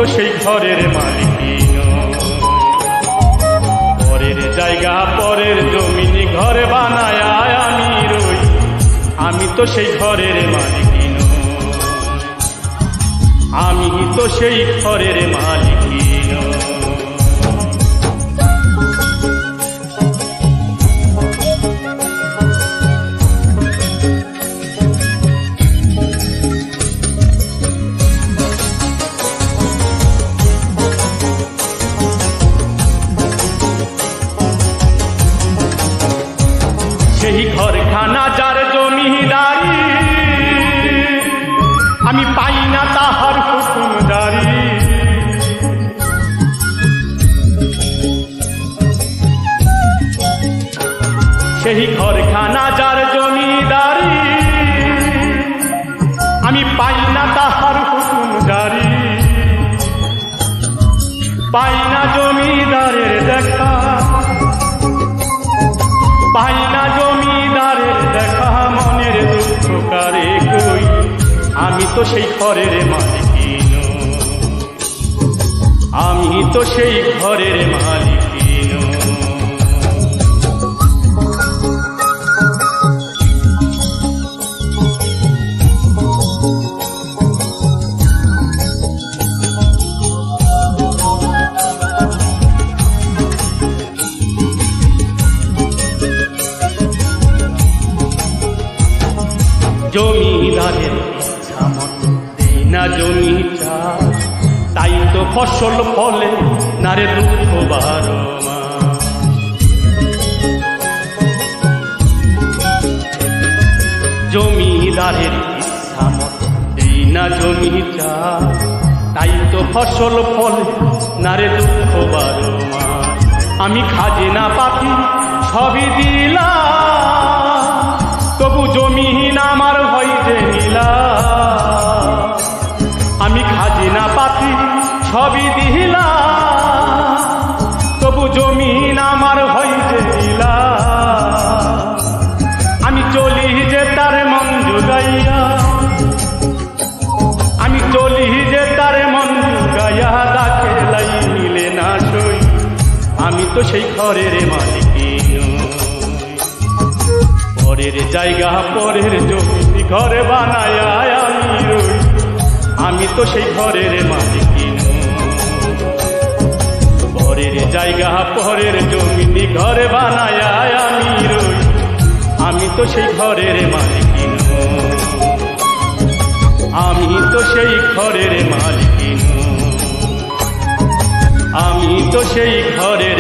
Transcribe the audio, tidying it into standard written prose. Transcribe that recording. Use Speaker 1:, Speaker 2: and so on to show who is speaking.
Speaker 1: তো সেই ঘরের মালিক নই। পরের জায়গা পরের জমিন ঘর বানায় আমি রই, আমি তো সেই ঘরের মালিক নই। আমি তো সেই ঘরের মালিক নই। সেই ঘরখানা যার জমিদারি, আমি পাই না তাহার হুকুমদারি। সেই ঘরখানা যার জমিদারি, আমি পাই না তাহার হুকুমদারি। পাই না জমিদারের দেখা, পাই না জমিদারের দেখা, মনের দুঃখ কারে কই, আমি তো সেই ঘরের মালিক নই। আমি তো সেই ঘরের মালিক নই। জমিদারের ইচ্ছা মতো দেই না জমি চাষ, তাই তো ফসল ফলে না রে দুঃখ বারো মাস। জমিদারের ইচ্ছা মতো দেই না জমি চাষ, তাই তো ফসল ফলে না রে দুঃখ বারো মাস। আমি খাজনা পাতি সবই দিলাম, তবু জমিন আমার হইতে নিলা। আমি খাজনা পাতি সবই দিলাম, তবু জমিন আমার হইতে নিলা। আমি চলি যে তার মন জুগাইয়া, আমি চলি যে তার মন জুগাইয়া, ডাকে লাই মিলে না সই, আমি তো সেই ঘরের মালিক নই। পরের জায়গা পরের জমি ঘর বানায় আমি রই, আমি তো সেই ঘরের মালিক নই। পরের জায়গা পরের জমি ঘর বানায় আমি রই, আমি তো সেই ঘরের মালিক নই। আমি তো সেই ঘরের মালিক নই। আমি তো সেই ঘরের